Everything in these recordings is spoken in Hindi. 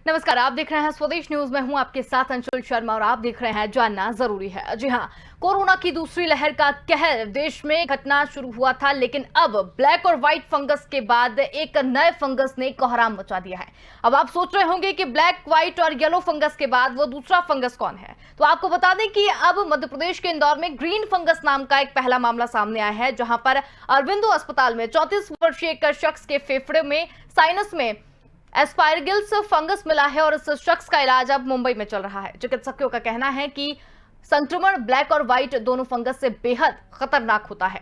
नमस्कार, आप देख रहे हैं स्वदेश न्यूज। मैं हूं आपके साथ अंशुल शर्मा और आप देख रहे हैं जानना जरूरी है। जी हां, कोरोना की दूसरी लहर का कहर देश में घटना शुरू हुआ था, लेकिन अब ब्लैक और व्हाइट फंगस के बाद एक नए फंगस ने कोहराम मचा दिया है। अब आप सोच रहे होंगे कि ब्लैक, व्हाइट और येलो फंगस के बाद वो दूसरा फंगस कौन है। तो आपको बता दें कि अब मध्य प्रदेश के इंदौर में ग्रीन फंगस नाम का एक पहला मामला सामने आया है, जहां पर अरविंदो अस्पताल में 34 वर्षीय एक शख्स के फेफड़े में साइनस में एस्पारगिलस फंगस मिला है और इस शख्स का इलाज अब मुंबई में चल रहा है। चिकित्सकों का कहना है कि संक्रमण ब्लैक और व्हाइट दोनों फंगस से बेहद खतरनाक होता है।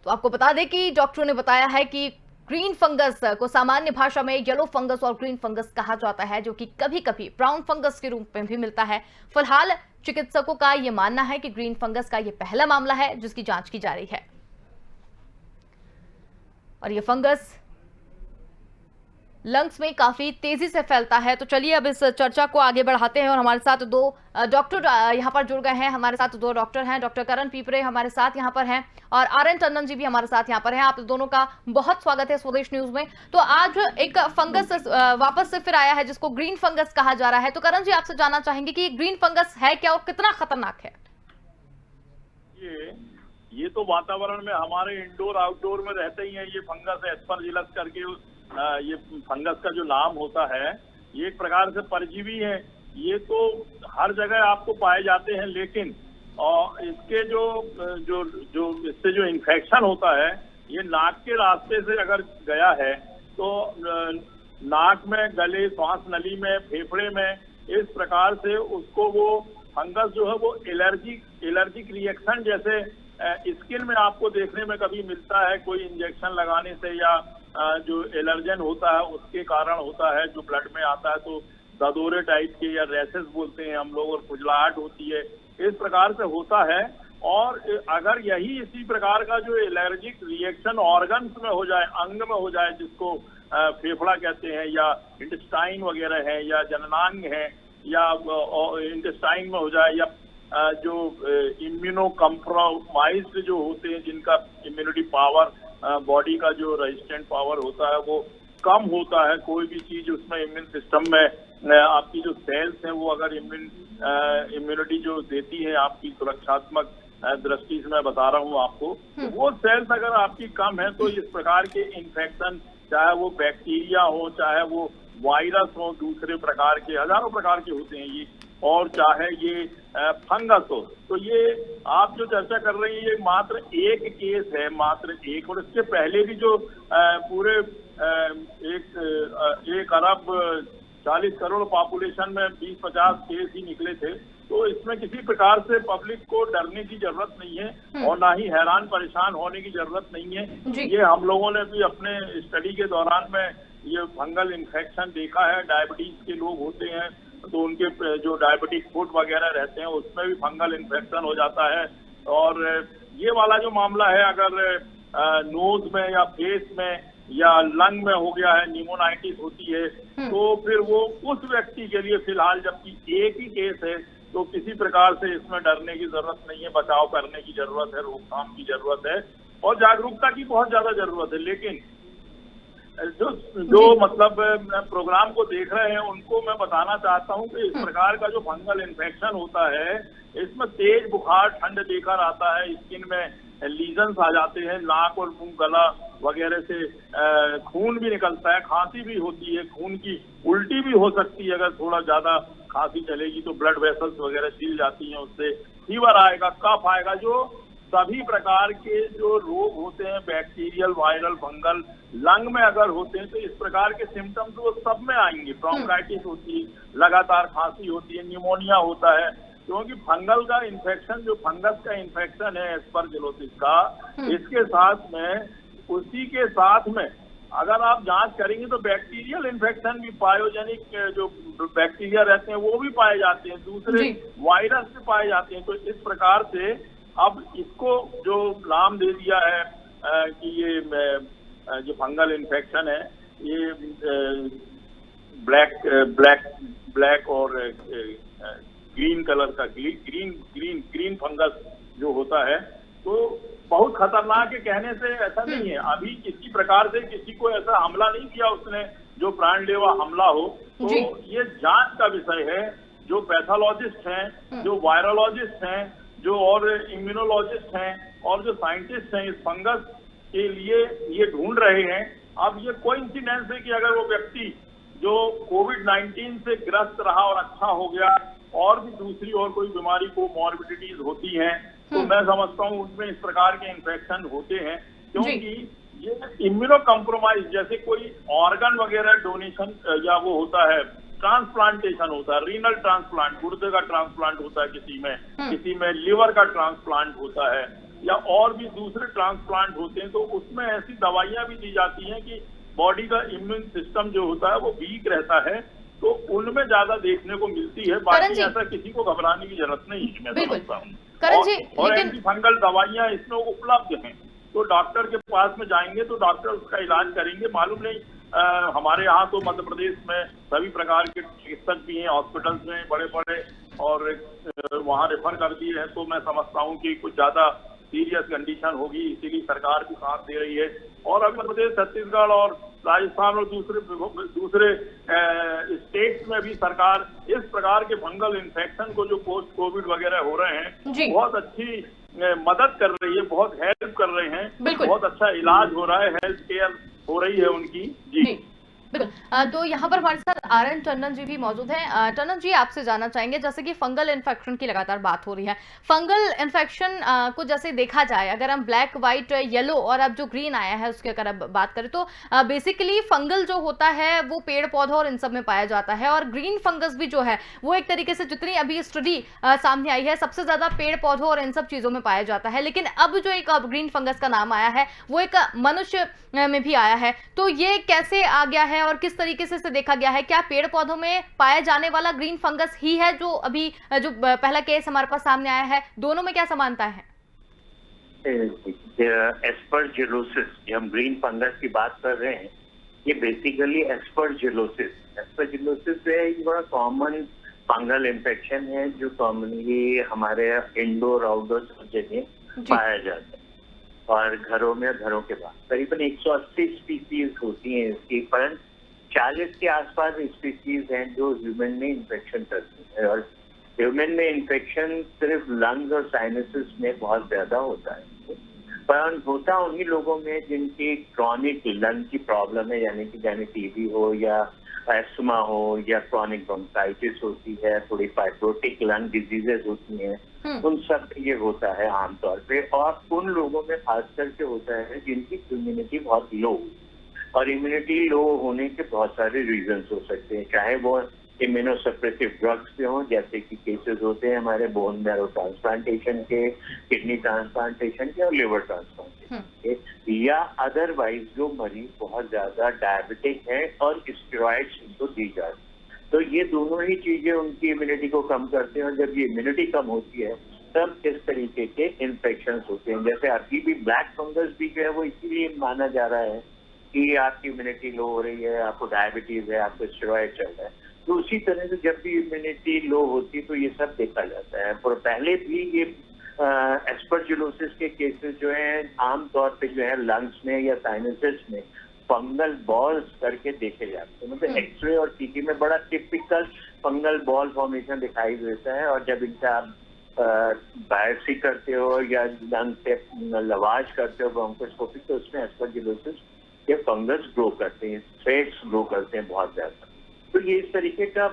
तो आपको बता दें कि डॉक्टरों ने बताया है कि ग्रीन फंगस को सामान्य भाषा में येलो फंगस और ग्रीन फंगस कहा जाता है, जो कि कभी कभी ब्राउन फंगस के रूप में भी मिलता है। फिलहाल चिकित्सकों का यह मानना है कि ग्रीन फंगस का यह पहला मामला है जिसकी जांच की जा रही है और यह फंगस लंग्स में काफी तेजी से फैलता है। तो चलिए अब इस चर्चा को आगे बढ़ाते हैं और हमारे साथ दो डॉक्टर यहां पर जुड़ गए हैं। हमारे साथ दो डॉक्टर हैं, डॉक्टर करण पीपरे हमारे साथ यहां पर हैं और आर.एन. टंडन जी भी हमारे साथ यहां पर हैं। आप दोनों का बहुत स्वागत है स्वदेश न्यूज में। तो आज एक फंगस वापस से फिर आया है जिसको ग्रीन फंगस कहा जा रहा है। तो करण जी, आपसे जानना चाहेंगे कि ग्रीन फंगस है क्या और कितना खतरनाक है। ये तो वातावरण में हमारे इंडोर आउटडोर में रहते ही है। ये फंगस एस्परजिलस करके ये फंगस का जो नाम होता है, ये एक प्रकार से परजीवी है। ये तो हर जगह आपको पाए जाते हैं, लेकिन इसके जो इससे जो इन्फेक्शन होता है, ये नाक के रास्ते से अगर गया है तो नाक में, गले, श्वास नली में, फेफड़े में, इस प्रकार से उसको वो फंगस जो है वो एलर्जिक रिएक्शन जैसे स्किन में आपको देखने में कभी मिलता है, कोई इंजेक्शन लगाने से या जो एलर्जन होता है उसके कारण होता है, जो ब्लड में आता है तो ददोरे टाइप के या रैसेस बोलते हैं हम लोग, और खुजलाहट होती है, इस प्रकार से होता है। और अगर यही इसी प्रकार का जो एलर्जिक रिएक्शन ऑर्गन्स में हो जाए, अंग में हो जाए, जिसको फेफड़ा कहते हैं या इंटेस्टाइन वगैरह है या जननांग है, या इंटेस्टाइन में हो जाए, या जो इम्यूनो कम्प्रोमाइज्ड जो होते हैं, जिनका इम्यूनिटी पावर, बॉडी का जो रेजिस्टेंट पावर होता है वो कम होता है, कोई भी चीज उसमें इम्यून सिस्टम में आपकी जो सेल्स हैं वो अगर इम्यूनिटी जो देती है आपकी सुरक्षात्मक दृष्टि से मैं बता रहा हूँ आपको, तो वो सेल्स अगर आपकी कम है तो इस प्रकार के इन्फेक्शन, चाहे वो बैक्टीरिया हो, चाहे वो वायरस हो, दूसरे प्रकार के हजारों प्रकार के होते हैं ये, और चाहे ये फंगस हो, तो ये आप जो चर्चा कर रही हैं ये मात्र एक केस है, मात्र एक। और इसके पहले भी जो पूरे 1 अरब 40 करोड़ पॉपुलेशन में 20-50 केस ही निकले थे। तो इसमें किसी प्रकार से पब्लिक को डरने की जरूरत नहीं है और ना ही हैरान परेशान होने की जरूरत नहीं है। ये हम लोगों ने भी अपने स्टडी के दौरान में ये फंगल इन्फेक्शन देखा है। डायबिटीज के लोग होते हैं तो उनके जो डायबिटिक फूड वगैरह रहते हैं उसमें भी फंगल इन्फेक्शन हो जाता है। और ये वाला जो मामला है, अगर नोज में या फेस में या लंग में हो गया है, निमोनाइटिस होती है, तो फिर वो उस व्यक्ति के लिए फिलहाल, जबकि एक ही केस है, तो किसी प्रकार से इसमें डरने की जरूरत नहीं है, बचाव करने की जरूरत है, रोकथाम की जरूरत है और जागरूकता की बहुत ज्यादा जरूरत है। लेकिन जो मतलब प्रोग्राम को देख रहे हैं उनको मैं बताना चाहता हूं कि इस प्रकार का जो फंगल इन्फेक्शन होता है, इसमें तेज बुखार, ठंड लेकर आता है, स्किन में लीजन्स आ जाते हैं, नाक और मुंह, गला वगैरह से खून भी निकलता है, खांसी भी होती है, खून की उल्टी भी हो सकती है। अगर थोड़ा ज्यादा खांसी चलेगी तो ब्लड वेसल्स वगैरह छिल जाती हैं, उससे फीवर आएगा, कफ आएगा। जो सभी प्रकार के जो रोग होते हैं, बैक्टीरियल, वायरल, फंगल, लंग में अगर होते हैं तो इस प्रकार के सिम्टम्स वो सब में आएंगे। ब्रोंकाइटिस होती है, लगातार खांसी होती है, निमोनिया होता है, क्योंकि फंगल का इन्फेक्शन, जो फंगस का इन्फेक्शन है एस्परजिलोसिस का, इसके साथ में, उसी के साथ में अगर आप जांच करेंगे तो बैक्टीरियल इन्फेक्शन भी, पायोजेनिक जो बैक्टीरिया रहते हैं वो भी पाए जाते हैं, दूसरे वायरस भी पाए जाते हैं। तो इस प्रकार से अब इसको जो नाम दे दिया है कि ये जो फंगल इन्फेक्शन है, ये ब्लैक और ग्रीन कलर का ग्रीन फंगस जो होता है, तो बहुत खतरनाक है। कहने से ऐसा नहीं है, अभी किसी प्रकार से किसी को ऐसा हमला नहीं किया उसने जो प्राणलेवा हमला हो, तो ये जांच का विषय है। जो पैथोलॉजिस्ट हैं, जो वायरोलॉजिस्ट हैं, जो और इम्यूनोलॉजिस्ट हैं और जो साइंटिस्ट हैं इस फंगस के लिए ये ढूंढ रहे हैं। अब ये कोइंसिडेंस है कि अगर वो व्यक्ति जो कोविड-19 से ग्रस्त रहा और अच्छा हो गया और भी दूसरी और कोई बीमारी को मॉर्बिडिटीज होती हैं, तो मैं समझता हूँ उनमें इस प्रकार के इन्फेक्शन होते हैं, क्योंकि ये इम्यूनो कॉम्प्रोमाइज जैसे कोई ऑर्गन वगैरह डोनेशन या वो होता है, ट्रांसप्लांटेशन होता है, रीनल ट्रांसप्लांट, गुर्दे का ट्रांसप्लांट होता है किसी में लिवर का ट्रांसप्लांट होता है या और भी दूसरे ट्रांसप्लांट होते हैं, तो उसमें ऐसी दवाइयां भी दी जाती हैं कि बॉडी का इम्यून सिस्टम जो होता है वो वीक रहता है, तो उनमें ज्यादा देखने को मिलती है। बाकी ऐसा किसी को घबराने की जरूरत नहीं है, मैं समझता हूँ। और एंटी फंगल दवाइयां इसमें उपलब्ध हैं, तो डॉक्टर के पास में जाएंगे तो डॉक्टर उसका इलाज करेंगे। मालूम नहीं हमारे यहाँ तो मध्य प्रदेश में सभी प्रकार के चिकित्सक भी हैं, हॉस्पिटल्स में बड़े बड़े, और वहाँ रेफर कर दिए हैं। तो मैं समझता हूँ कि कुछ ज्यादा सीरियस कंडीशन होगी, इसीलिए सरकार भी साथ दे रही है। और अब मध्य प्रदेश, छत्तीसगढ़ और राजस्थान और दूसरे स्टेट्स में भी सरकार इस प्रकार के फंगल इन्फेक्शन को जो पोस्ट कोविड वगैरह हो रहे हैं बहुत अच्छी मदद कर रही है, बहुत हेल्प कर रहे हैं, बहुत अच्छा इलाज हो रहा है, हेल्थ केयर हो रही है उनकी। जी बिल्कुल। तो यहाँ पर हमारे साथ आर.एन. टंडन जी भी मौजूद हैं। टंडन जी, आपसे जानना चाहेंगे, जैसे कि फंगल इन्फेक्शन की लगातार बात हो रही है, फंगल इन्फेक्शन को जैसे देखा जाए, अगर हम ब्लैक, व्हाइट, येलो और अब जो ग्रीन आया है उसकी अगर अब बात करें तो बेसिकली फंगल जो होता है वो पेड़ पौधों और इन सब में पाया जाता है, और ग्रीन फंगस भी जो है वो एक तरीके से जितनी अभी स्टडी सामने आई है सबसे ज्यादा पेड़ पौधों और इन सब चीजों में पाया जाता है। लेकिन अब जो एक ग्रीन फंगस का नाम आया है वो एक मनुष्य में भी आया है, तो ये कैसे आ गया है और किस तरीके से इसे देखा गया है? क्या पेड़ पौधों में पाया जाने वाला ग्रीन फंगस ही है जो अभी जो पहला केस हमारे पास सामने आया है? दोनों में क्या समानता है? एस्परजिलोसिस, हम ग्रीन फंगस की बात कर रहे हैं, ये बेसिकली एस्परजिलोसिस है, ये बड़ा कॉमन फंगल इन्फेक्शन है जो कॉमनली हमारे इंडोर आउटडोर सब जगह पाया जाता है और घरों में, घरों के बाहर। करीबन 180 स्पीसीज होती हैं इसकी, पर 40 के आसपास स्पीसीज हैं जो ह्यूमन में इन्फेक्शन करती है। और ह्यूमन में इन्फेक्शन सिर्फ लंग्स और साइनसेस में बहुत ज्यादा होता है, पर होता उन्हीं लोगों में जिनकी क्रॉनिक लंग की प्रॉब्लम है, यानी कि जाने टीबी हो या एस्थमा हो या क्रॉनिक ब्रोंकाइटिस होती है, थोड़ी फाइब्रोटिक लंग डिजीजेस होती हैं, उन सब ये होता है आमतौर पे। और उन लोगों में खास करके होता है जिनकी इम्यूनिटी बहुत लो, और इम्यूनिटी लो होने के बहुत सारे रीजंस हो सकते हैं, चाहे वो इम्यूनोसप्रेसिव ड्रग्स पे हों, जैसे कि केसेस होते हैं हमारे बोन मैरो ट्रांसप्लांटेशन के, किडनी ट्रांसप्लांटेशन के और लिवर ट्रांसप्लांटेशन के, या अदरवाइज जो मरीज बहुत ज्यादा डायबिटिक है और स्टेरॉइड्स इनको दी जाती है, तो ये दोनों ही चीजें उनकी इम्यूनिटी को कम करते हैं। और जब ये इम्यूनिटी कम होती है तब इस तरीके के इन्फेक्शन होते हैं। जैसे अभी भी ब्लैक फंगस भी जो है वो इसीलिए माना जा रहा है कि आपकी इम्यूनिटी लो हो रही है, आपको डायबिटीज है, आपको स्टेरॉइड चल रहा है, तो उसी तरह से जब भी इम्यूनिटी लो होती है तो ये सब देखा जाता है। और पहले भी ये एस्परजिलोसिस के केसेस जो है आमतौर पे जो है लंग्स में या साइनसेस में फंगल बॉल्स करके देखे जाते हैं, मतलब एक्सरे और सीटी में बड़ा टिपिकल फंगल बॉल फॉर्मेशन दिखाई देता है। और जब इनका आप बायोप्सी करते हो या लंग से लवाज करते हो ब्रोंकोस्कोपी, तो उसमें एस्परजिलोसिस के फंगस ग्रो करते हैं, थ्रेड्स ग्रो करते हैं बहुत ज्यादा। तो ये इस तरीके का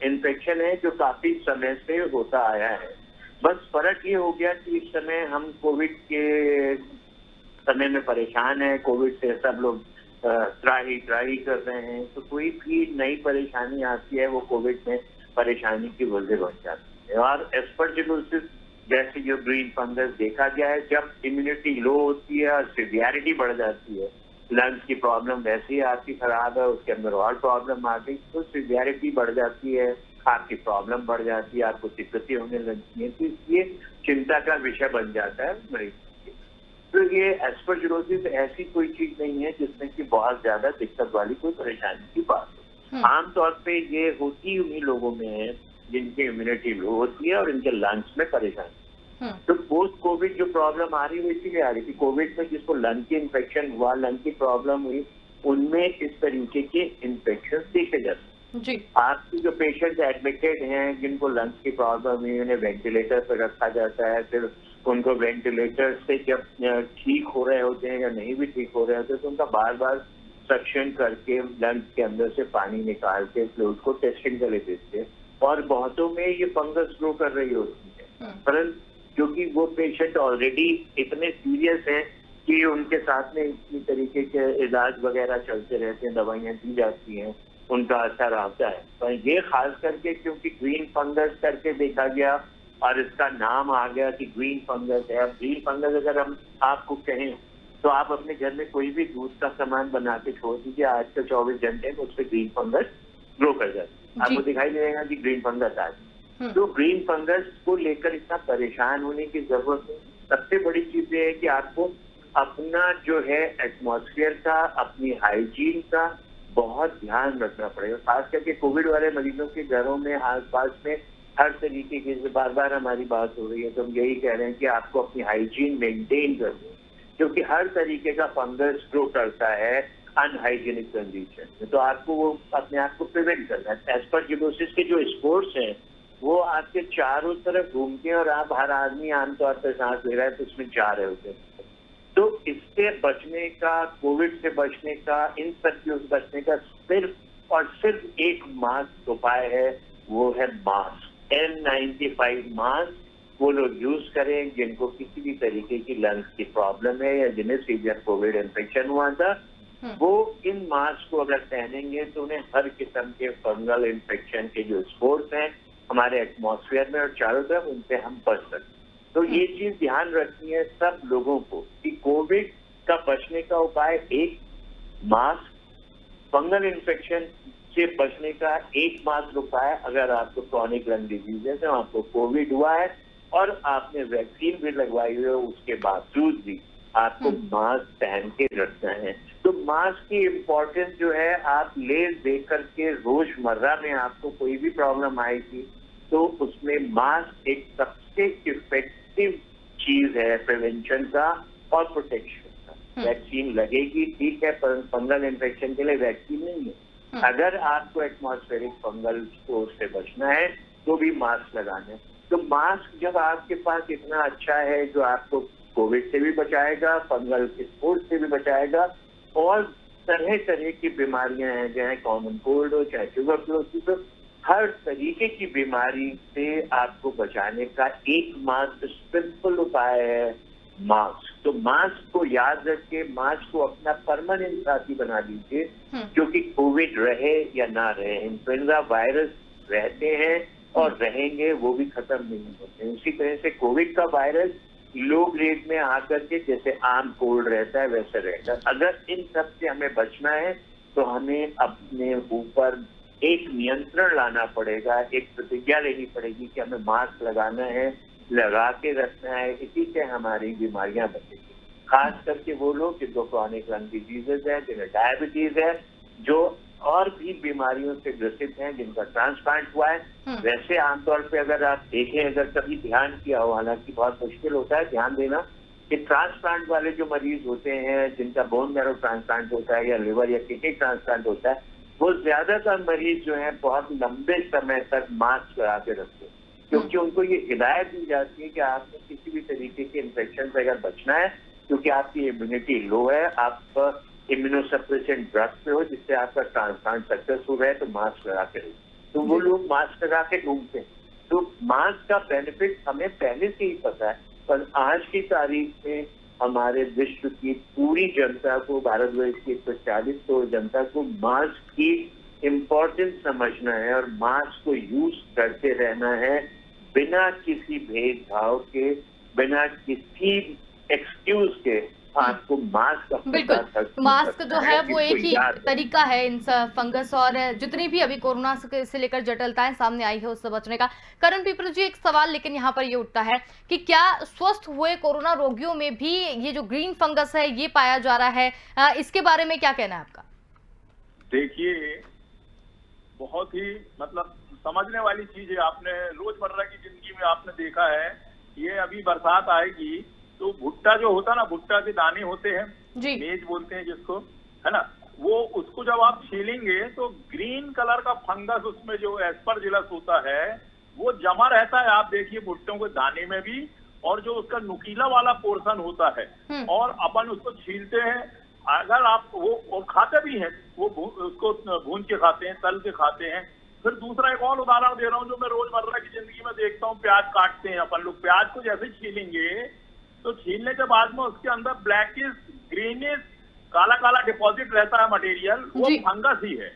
इन्फेक्शन है जो काफी समय से होता आया है। बस फर्क ये हो गया कि इस समय हम कोविड के समय में परेशान है, कोविड से सब लोग त्राही कर रहे हैं, तो कोई भी नई परेशानी आती है वो कोविड में परेशानी की वजह बन जाती है। और एस्परजिलोसिस जैसे जो ग्रीन फंगस देखा गया है, जब इम्यूनिटी लो होती है और सिवियरिटी बढ़ जाती है, लंग्स की प्रॉब्लम वैसे ही आपकी खराब है, उसके अंदर और प्रॉब्लम आ गई तो सिवियरिटी बढ़ जाती है, आपकी प्रॉब्लम बढ़ जाती है, आपको दिक्कतें होने लगती हैं, तो इसलिए चिंता का विषय बन जाता है मरीज के। तो ये एस्परजिलोसिस ऐसी कोई चीज नहीं है जिसमें कि बहुत ज्यादा दिक्कत वाली कोई परेशानी की बात हो। आमतौर पे ये होती उन्हीं लोगों में है जिनकी इम्यूनिटी लो होती है और इनके लंग्स में परेशानी। तो पोस्ट कोविड जो प्रॉब्लम आ रही है वो इसीलिए आ रही थी, कोविड में जिसको लंग की इन्फेक्शन हुआ, लंग की प्रॉब्लम हुई, उनमें इस तरीके के इन्फेक्शन देखे जाते हैं। जी। आपकी जो पेशेंट एडमिटेड हैं जिनको लंग्स की प्रॉब्लम है, उन्हें वेंटिलेटर पर रखा जाता है, फिर उनको वेंटिलेटर से जब ठीक हो रहे होते हैं या नहीं भी ठीक हो रहे होते तो उनका बार बार सक्शन करके लंग्स के अंदर से पानी निकाल के फ्लूइड को टेस्टिंग के लिए देते हैं, और बहुतों में ये फंगस ग्रो कर रही होती है। परंतु क्योंकि वो पेशेंट ऑलरेडी इतने सीरियस हैं कि उनके साथ में इसी तरीके के इलाज वगैरह चलते रहते हैं, दवाइयाँ दी जाती हैं, उनका असर आता है। पर ये खास करके क्योंकि ग्रीन फंगस करके देखा गया और इसका नाम आ गया कि ग्रीन फंगस है। अब ग्रीन फंगस अगर हम आपको कहें तो आप अपने घर में कोई भी दूध का सामान बना के छोड़ दीजिए, आज से 24 घंटे में उस पर ग्रीन फंगस ग्रो कर जाती है, आपको दिखाई देगा कि ग्रीन फंगस आ गई। तो ग्रीन फंगस को लेकर इतना परेशान होने की जरूरत नहीं। सबसे बड़ी चीज ये है कि आपको अपना जो है एटमॉस्फेयर का, अपनी हाइजीन का बहुत ध्यान रखना पड़ेगा। खास करके कोविड वाले मरीजों के घरों में, आसपास में हर तरीके की, बार बार हमारी बात हो रही है तो हम यही कह रहे हैं कि आपको अपनी हाइजीन मेंटेन करनी है, क्योंकि हर तरीके का फंगस ग्रो करता है अनहाइजीनिक कंडीशन में। तो आपको वो अपने आप को प्रिवेंट करना है। एस्परजिलोसिस के जो स्पोर्स हैं वो आपके चारों तरफ घूमते हैं और आप हर आदमी आमतौर पर सांस ले रहा है तो उसमें जा रहे होते हैं। तो इससे बचने का, कोविड से बचने का, इन सब से बचने का सिर्फ और सिर्फ एक मास्क उपाय है, वो है मास्क। N95 मास्क वो लोग यूज करें जिनको किसी भी तरीके की लंग्स की प्रॉब्लम है या जिन्हें सीवियर कोविड इन्फेक्शन हुआ था, वो इन मास्क को अगर पहनेंगे तो उन्हें हर किस्म के फंगल इन्फेक्शन के जो स्पोर्स हैं हमारे एटमॉस्फेयर में और चारों तरफ, उनसे हम बच सकते हैं। तो ये चीज ध्यान रखनी है सब लोगों को कि कोविड का बचने का उपाय एक मास्क, फंगल इन्फेक्शन से बचने का एकमात्र उपाय, अगर आपको क्रॉनिक लंग डिजीज है, तो आपको कोविड हुआ है और आपने वैक्सीन भी लगवाई हुई है, उसके बावजूद भी आपको मास्क पहन के रखना है। तो मास्क की इम्पोर्टेंस जो है आप ले दे करके रोजमर्रा में आपको कोई भी प्रॉब्लम आएगी तो उसमें मास्क एक सबसे इफेक्टिव चीज है प्रिवेंशन का और प्रोटेक्शन का। वैक्सीन लगेगी ठीक है, पर फंगल इन्फेक्शन के लिए वैक्सीन नहीं है। अगर आपको एटमॉस्फेरिक फंगल स्पोर से बचना है तो भी मास्क लगाना है। तो मास्क जब आपके पास इतना अच्छा है जो आपको कोविड से भी बचाएगा, फंगल स्पोर से भी बचाएगा और तरह तरह की बीमारियां हैं, चाहे कॉमन कोल्ड हो, चाहे ट्यूबरकुलोसिस हो, हर तरीके की बीमारी से आपको बचाने का एकमात्र सिंपल उपाय है मास्क। तो मास्क को याद रखिए, मास्क को अपना परमानेंट साथी बना लीजिए, क्योंकि कोविड रहे या ना रहे, इन्फ्लुएंजा वायरस रहते हैं और रहेंगे, वो भी खत्म नहीं होते। उसी तरह से कोविड का वायरस लो ग्रेड में आकर के जैसे आम कोल्ड रहता है वैसे रहेगा। अगर इन सब से हमें बचना है तो हमें अपने ऊपर एक नियंत्रण लाना पड़ेगा, एक प्रतिज्ञा लेनी पड़ेगी कि हमें मास्क लगाना है, लगा के रखना है, इसी से हमारी बीमारियां बचेगी। खास करके वो लोग जिनको क्रॉनिक लंग डिजीजेज है, जिन्हें डायबिटीज है, जो और भी बीमारियों से ग्रसित हैं, जिनका ट्रांसप्लांट हुआ है। वैसे आमतौर पे अगर आप देखें, अगर कभी ध्यान किया हो, हालांकि बहुत मुश्किल होता है ध्यान देना, कि ट्रांसप्लांट वाले जो मरीज होते हैं जिनका बोन मैरो ट्रांसप्लांट होता है या लिवर या किडनी ट्रांसप्लांट होता है, वो ज्यादातर मरीज जो है बहुत लंबे समय तक मास्क लगा के रखते हैं, क्योंकि उनको ये हिदायत दी जाती है कि आपको किसी भी तरीके के इन्फेक्शन से अगर बचना है, क्योंकि आपकी इम्यूनिटी लो है, आप इम्यूनोसप्रेसेंट ड्रग पे हो जिससे आपका ट्रांसप्लांट सक्सेसफुल है, तो मास्क लगा के तो वो लोग मास्क लगा के घूमते हैं। तो मास्क का बेनिफिट हमें पहले से ही पता है, पर आज की तारीख में हमारे विश्व की पूरी जनता को, भारतवर्ष की 140 करोड़ जनता को मास्क की इम्पोर्टेंस समझना है और मास्क को यूज करते रहना है बिना किसी भेदभाव के, बिना किसी एक्सक्यूज के। आपको मास्क, बिल्कुल मास्क जो है वो एक ही तरीका है इन फंगस और जितनी भी अभी कोरोना से लेकर जटिलताएं सामने आई है उससे बचने का। करण पीपल जी, एक सवाल लेकिन यहाँ पर ये उठता है कि क्या स्वस्थ हुए कोरोना रोगियों में भी ये जो ग्रीन फंगस है ये पाया जा रहा है, इसके बारे में क्या कहना है आपका? देखिए, बहुत ही मतलब समझने वाली चीज है। आपने रोजमर्रा की जिंदगी में आपने देखा है, ये अभी बरसात आएगी तो भुट्टा जो होता है ना, भुट्टा के दाने होते हैं, मेज बोलते हैं जिसको, है ना, वो उसको जब आप छीलेंगे तो ग्रीन कलर का फंगस उसमें जो एस्परजिलस होता है वो जमा रहता है। आप देखिए भुट्टों के दाने में भी, और जो उसका नुकीला वाला पोर्शन होता है, और अपन उसको छीलते हैं। अगर आप वो और खाते भी हैं, वो उसको भून के खाते हैं, तल के खाते हैं। फिर दूसरा एक और उदाहरण दे रहा हूँ जो मैं रोजमर्रा की जिंदगी में देखता हूँ। प्याज काटते हैं अपन लोग, प्याज को जैसे छीलेंगे तो छीलने के बाद में उसके अंदर ब्लैकिश ग्रीनिश काला काला डिपॉजिट रहता है मटेरियल, वो फंगस ही है।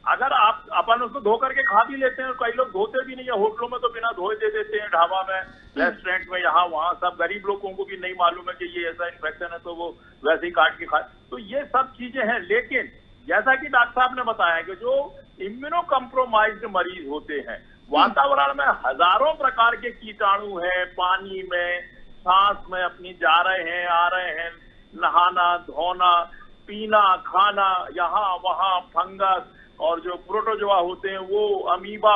अगर आप अपन उसको धो करके खा भी लेते हैं, कई लोग धोते भी नहीं है, होटलों में तो बिना धोए दे देते हैं, ढाबा में, रेस्टोरेंट में, यहाँ वहाँ। सब गरीब लोगों को भी नहीं मालूम है कि ये ऐसा इन्फेक्शन है, तो वो वैसे ही काट के खाए। तो ये सब चीजें हैं। लेकिन जैसा कि डॉक्टर साहब ने बताया कि जो इम्यूनो कम्प्रोमाइज्ड मरीज होते हैं, वातावरण में हजारों प्रकार के कीटाणु हैं, पानी में, सांस में अपनी जा रहे हैं, आ रहे हैं, नहाना धोना, पीना, खाना, यहाँ वहाँ, फंगस और जो प्रोटोजोआ होते हैं वो, अमीबा,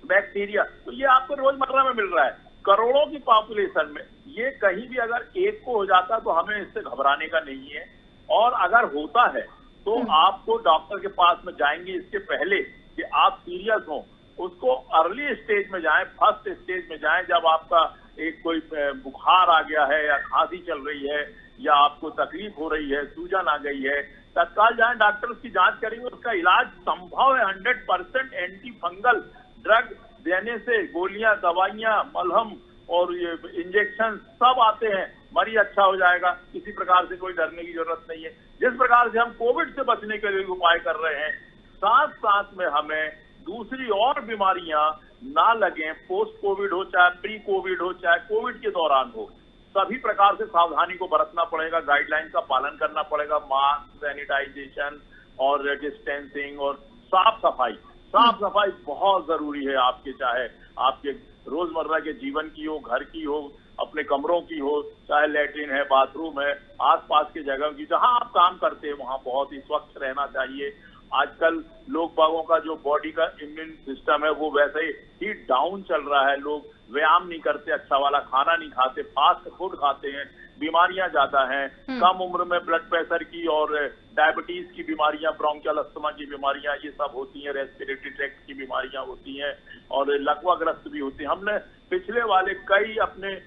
बैक्टीरिया, तो ये आपको रोजमर्रा में मिल रहा है। करोड़ों की पॉपुलेशन में ये कहीं भी अगर एक को हो जाता तो हमें इससे घबराने का नहीं है। और अगर होता है तो आपको डॉक्टर के पास में जाएंगे इसके पहले कि आप सीरियस हो, उसको अर्ली स्टेज में जाएं, फर्स्ट स्टेज में जाएं। जब आपका एक कोई बुखार आ गया है या खांसी चल रही है या आपको तकलीफ हो रही है, सूजन आ गई है, तत्काल जाएं, डॉक्टर उसकी जांच करेंगे। उसका इलाज संभव है। 100% एंटी फंगल ड्रग देने से, गोलियां, दवाइयां, मलहम और ये इंजेक्शन सब आते हैं, मरीज अच्छा हो जाएगा। किसी प्रकार से कोई डरने की जरूरत नहीं है। जिस प्रकार से हम कोविड से बचने के लिए उपाय कर रहे हैं, साथ साथ में हमें दूसरी और बीमारियां ना लगें, पोस्ट कोविड हो चाहे प्री कोविड हो चाहे कोविड के दौरान हो, सभी प्रकार से सावधानी को बरतना पड़ेगा, गाइडलाइन का पालन करना पड़ेगा। मास्क, सैनिटाइजेशन और डिस्टेंसिंग और साफ सफाई बहुत जरूरी है। आपके चाहे आपके रोजमर्रा के जीवन की हो, घर की हो, अपने कमरों की हो, चाहे लैट्रिन है, बाथरूम है, आसपास की जगह की, जहां आप काम करते हैं वहां बहुत ही स्वच्छ रहना चाहिए। आजकल लोग बागों का जो बॉडी का इम्यून सिस्टम है वो वैसे ही डाउन चल रहा है। लोग व्यायाम नहीं करते, अच्छा वाला खाना नहीं खाते, फास्ट फूड खाते हैं, बीमारियां ज्यादा हैं। कम उम्र में ब्लड प्रेशर की और डायबिटीज की बीमारियां, ब्रोंकियल अस्थमा की बीमारियां, ये सब होती हैं। रेस्पिरेटरी ट्रैक्ट की बीमारियां होती हैं और लकवाग्रस्त भी होती हैं। हमने पिछले वाले कई अपने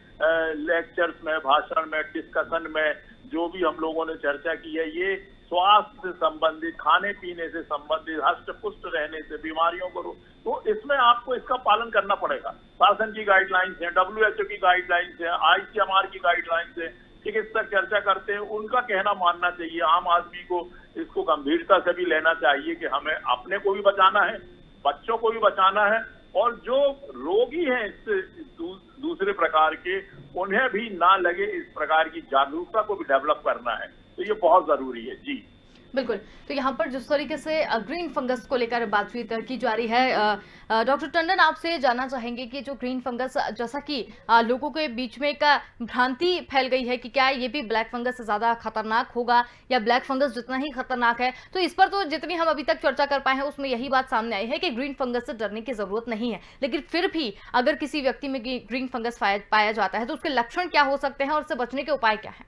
लेक्चर्स में, भाषण में, डिस्कशन में जो भी हम लोगों ने चर्चा की है, ये स्वास्थ्य से संबंधित, खाने पीने से संबंधित, हष्ट पुष्ट रहने से, बीमारियों को तो इसमें आपको इसका पालन करना पड़ेगा। शासन की गाइडलाइंस है, WHO की गाइडलाइंस है, ICMR की गाइडलाइंस है, चिकित्सक चर्चा करते हैं, उनका कहना मानना चाहिए। आम आदमी को इसको गंभीरता से भी लेना चाहिए कि हमें अपने को भी बचाना है, बच्चों को भी बचाना है, और जो रोगी हैं इससे दूसरे प्रकार के, उन्हें भी ना लगे, इस प्रकार की जागरूकता को भी डेवलप करना है। तो ये बहुत जरूरी है। जी बिल्कुल। तो यहाँ पर जिस तरीके से ग्रीन फंगस को लेकर बातचीत की जा रही है, डॉक्टर टंडन आपसे जानना चाहेंगे कि जो ग्रीन फंगस, जैसा कि लोगों के बीच में एक भ्रांति फैल गई है कि क्या ये भी ब्लैक फंगस से ज़्यादा खतरनाक होगा या ब्लैक फंगस जितना ही खतरनाक है, तो इस पर तो जितनी हम अभी तक चर्चा कर पाए हैं उसमें यही बात सामने आई है कि ग्रीन फंगस से डरने की ज़रूरत नहीं है। लेकिन फिर भी अगर किसी व्यक्ति में ग्रीन फंगस पाया जाता है तो उसके लक्षण क्या हो सकते हैं और उससे बचने के उपाय क्या हैं?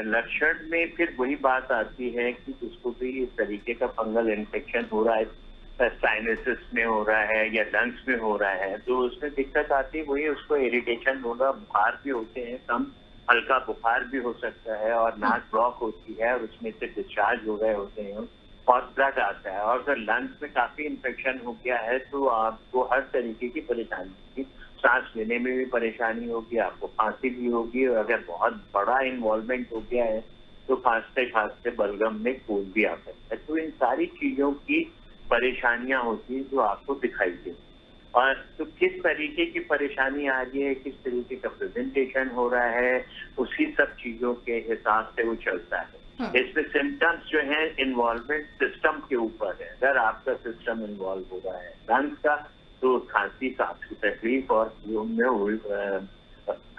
लक्षण में फिर वही बात आती है कि उसको भी इस तरीके का फंगल इन्फेक्शन हो रहा है, साइनसिस में हो रहा है या लंग्स में हो रहा है, तो उसमें दिक्कत आती है। वही उसको इरिटेशन होगा, बुखार भी होते हैं, कम हल्का बुखार भी हो सकता है, और नाक ब्लॉक होती है और उसमें से डिस्चार्ज हो गए होते हैं और ब्लड आता है। और अगर लंग्स में काफी इन्फेक्शन हो गया है तो आपको हर तरीके की परेशानी होगी, सांस लेने में भी परेशानी होगी, आपको खांसी भी होगी, और अगर बहुत बड़ा इन्वॉल्वमेंट हो गया है तो खांसते खांसते बलगम में खून भी आ सकता है। तो इन सारी चीजों की परेशानियां होती है जो आपको दिखाई देती। और तो किस तरीके की परेशानी आ रही है, किस तरीके का प्रेजेंटेशन हो रहा है, उसी सब चीजों के हिसाब से वो चलता है। इसमें सिम्टम्स जो है इन्वॉल्वमेंट सिस्टम के ऊपर है। अगर आपका सिस्टम इन्वॉल्व हो रहा है लंग्स का, तो खांसी, सांस की तकलीफ और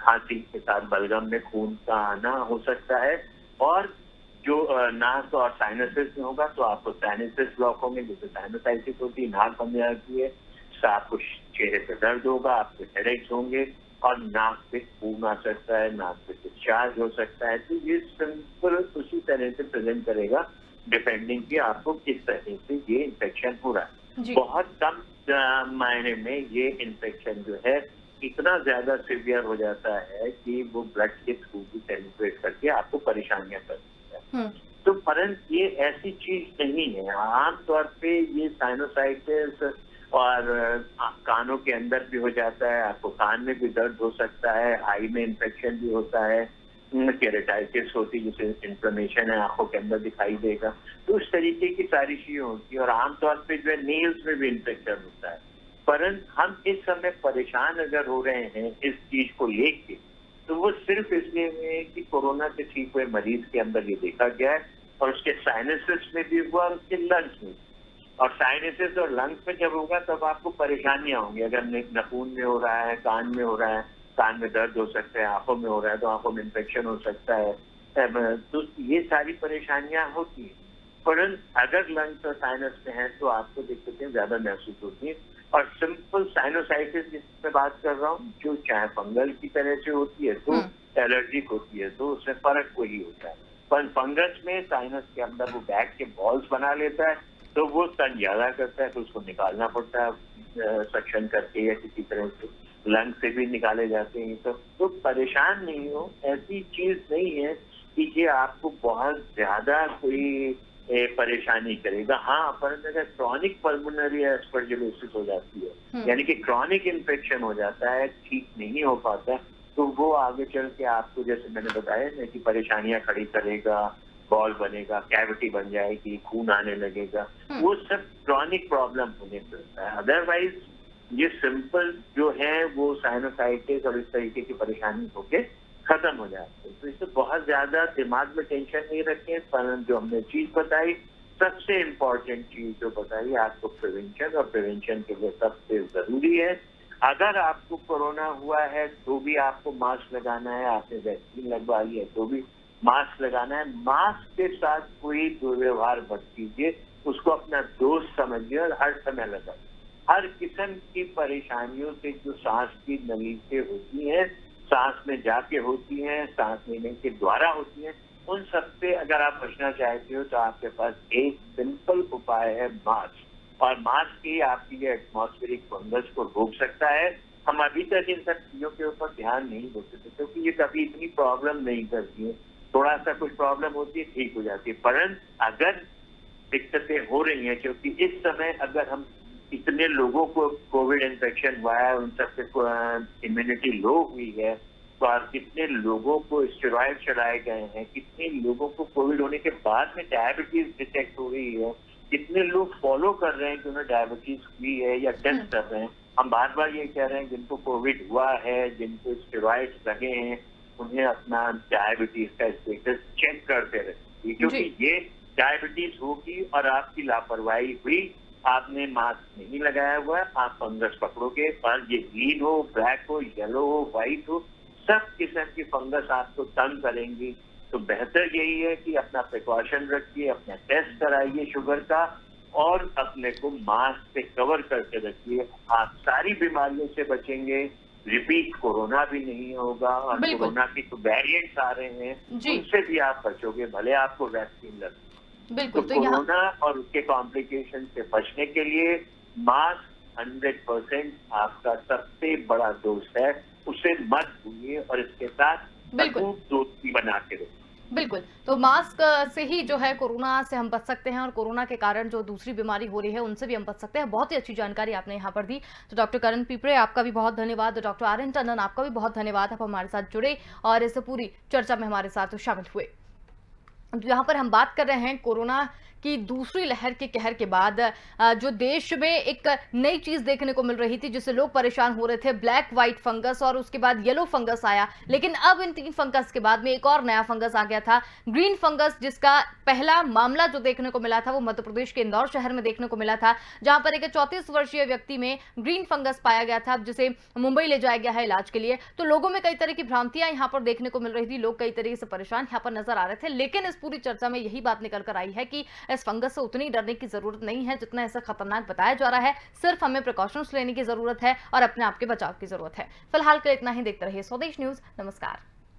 खांसी के साथ बलगम में खून का आना हो सकता है। और जो नाक और साइनसिस में होगा तो आपको साइनसिस ब्लॉक होंगे, जैसे साइनोसाइटिस होती है, नाक बंद जाती है, आपको चेहरे पे दर्द होगा, आपको हेडेक्स होंगे, और नाक पे खून आ सकता है, नाक पे डिस्चार्ज हो सकता है। तो ये सिंपल उसी तरह से प्रेजेंट करेगा डिपेंडिंग कि आपको किस तरह से ये इन्फेक्शन हो रहा है। बहुत कम मायने में ये इन्फेक्शन जो है इतना ज्यादा सीवियर हो जाता है कि वो ब्लड के थ्रू भी पेनिट्रेट करके आपको परेशानियां कर सकता है। तो परंतु ये ऐसी चीज नहीं है। आमतौर पे ये साइनोसाइटिस और कानों के अंदर भी हो जाता है, आपको कान में भी दर्द हो सकता है, आई में इन्फेक्शन भी होता है, केरेटाइटिस होती है जिसे इन्फ्लेमेशन है आंखों के अंदर दिखाई देगा। तो उस तरीके की सारी चीजें होती है और आमतौर पे जो है नेल्स में भी इन्फेक्शन होता है। परंतु हम इस समय परेशान अगर हो रहे हैं इस चीज को लेके, तो वो सिर्फ इसलिए है कि कोरोना से ठीक हुए मरीज के अंदर ये देखा गया है और उसके साइनसिस में भी हुआ और उसके लंग्स में। और साइनसिस और लंग्स में जब होगा तब आपको परेशानियां होंगी। अगर नाखून में हो रहा है, कान में हो रहा है, कान में दर्द हो सकता है, आंखों में हो रहा है तो आंखों में इन्फेक्शन हो सकता है। तो ये सारी परेशानियां होती हैं। परंतु अगर लंग्स और साइनस में है तो आपको दिक्कतें ज्यादा महसूस होती हैं। और सिंपल साइनोसाइटिस जिसमें बात कर रहा हूँ, जो चाहे फंगल की तरह से होती है तो एलर्जिक होती है तो उसमें फर्क वही होता है। पर फंगस में साइनस के अंदर वो बैग के बॉल्स बना लेता है तो वो तन ज्यादा करता है तो उसको निकालना पड़ता है सक्शन करके या किसी तरह से। लंग से भी निकाले जाते हैं तो परेशान नहीं हो, ऐसी चीज नहीं है कि ये आपको बहुत ज्यादा कोई परेशानी करेगा। हाँ, परंतु अगर क्रॉनिक पल्मोनरी एस्परजिलोसिस हो जाती है यानी कि क्रॉनिक इन्फेक्शन हो जाता है, ठीक नहीं हो पाता, तो वो आगे चल के आपको जैसे मैंने बताया ना कि परेशानियां खड़ी करेगा, बॉल बनेगा, कैविटी बन जाएगी, खून आने लगेगा, वो सब क्रॉनिक प्रॉब्लम होने से होता है। अदरवाइज ये सिंपल जो है वो साइनोसाइटिस और इस तरीके की परेशानी होके खत्म हो जाती है। तो इससे बहुत ज्यादा दिमाग में टेंशन नहीं रखें। पर जो हमने चीज बताई, सबसे इम्पोर्टेंट चीज जो बताई आपको प्रिवेंशन, और प्रिवेंशन के लिए सबसे जरूरी है अगर आपको कोरोना हुआ है तो भी आपको मास्क लगाना है, आपने वैक्सीन लगवा ली है तो भी मास्क लगाना है। मास्क के साथ कोई दुर्व्यवहार मत कीजिए, उसको अपना दोस्त समझिए और हर समय लगाइए। हर किस्म की परेशानियों से जो सांस की नली से होती हैं, सांस में जाके होती हैं, सांस लेने के द्वारा होती हैं, उन सब से अगर आप बचना चाहते हो तो आपके पास एक सिंपल उपाय है मास्क। और मास्क ही आपकी ये एटमॉस्फेरिक फंगस को रोक सकता है। हम अभी तक इन सब चीजों के ऊपर ध्यान नहीं देते थे क्योंकि ये कभी इतनी प्रॉब्लम नहीं करती है। थोड़ा सा कुछ प्रॉब्लम होती है, ठीक हो जाती है। परंतु अगर दिक्कतें हो रही हैं, क्योंकि इस समय अगर हम इतने लोगों को कोविड इन्फेक्शन हुआ है, उन सबसे इम्यूनिटी लो हुई है, तो और कितने लोगों को स्टेरॉइड चढ़ाए गए हैं, कितने लोगों को कोविड होने के बाद में डायबिटीज डिटेक्ट हो रही है, कितने लोग फॉलो कर रहे हैं कि उन्हें डायबिटीज हुई है या टेस्ट कर रहे हैं। हम बार बार ये कह रहे हैं जिनको कोविड हुआ है, जिनको स्टेरॉइड्स लगे हैं, उन्हें अपना डायबिटीज का स्टेटस चेक करते रहे, क्योंकि ये डायबिटीज होगी और आपकी लापरवाही हुई, आपने मास्क नहीं लगाया हुआ है, आप फंगस पकड़ोगे। और ये ग्रीन हो, ब्लैक हो, येलो हो, व्हाइट हो, सब किस्म की फंगस आपको तंग करेंगी। तो बेहतर यही है कि अपना प्रिकॉशन रखिए, अपना टेस्ट कराइए शुगर का और अपने को मास्क से कवर करके रखिए। आप सारी बीमारियों से बचेंगे, रिपीट कोरोना भी नहीं होगा। और कोरोना की तो वेरिएंट्स आ रहे हैं, उनसे भी आप बचोगे, भले आपको वैक्सीन लगे। बिल्कुल। तो कोरोना और उसके कॉम्प्लिकेशन से बचने के लिए मास्क 100% आपका सबसे बड़ा दोस्त है, उसे मत भूलिए और इसके साथ खूब दोस्ती बना के रखिए। बिल्कुल, तो मास्क से ही जो है कोरोना से हम बच सकते हैं और कोरोना के कारण जो दूसरी बीमारी हो रही है उनसे भी हम बच सकते हैं। बहुत ही अच्छी जानकारी आपने यहाँ पर दी। तो डॉक्टर करण पिपरे आपका भी बहुत धन्यवाद। डॉक्टर आर एन टंडन आपका भी बहुत धन्यवाद, आप हमारे साथ जुड़े और इस पूरी चर्चा में हमारे साथ शामिल हुए। यहाँ पर हम बात कर रहे हैं कोरोना की दूसरी लहर के कहर के बाद जो देश में एक नई चीज देखने को मिल रही थी जिससे लोग परेशान हो रहे थे, ब्लैक व्हाइट फंगस और उसके बाद येलो फंगस आया। लेकिन अब इन तीन फंगस के बाद में एक और नया फंगस आ गया था, ग्रीन फंगस, जिसका पहला मामला जो देखने को मिला था वो मध्य प्रदेश के इंदौर शहर में देखने को मिला था, जहां पर एक 34 वर्षीय व्यक्ति में ग्रीन फंगस पाया गया था, जिसे मुंबई ले जाया गया है इलाज के लिए। तो लोगों में कई तरह की भ्रांतियां यहाँ पर देखने को मिल रही थी, लोग कई तरीके से परेशान यहाँ पर नजर आ रहे थे। लेकिन इस पूरी चर्चा में यही बात निकल कर आई है कि इस फंगस से उतनी डरने की जरूरत नहीं है जितना ऐसा खतरनाक बताया जा रहा है। सिर्फ हमें प्रिकॉशंस लेने की जरूरत है और अपने आप के बचाव की जरूरत है। फिलहाल के लिए इतना ही। देखते रहिए स्वदेश न्यूज। नमस्कार।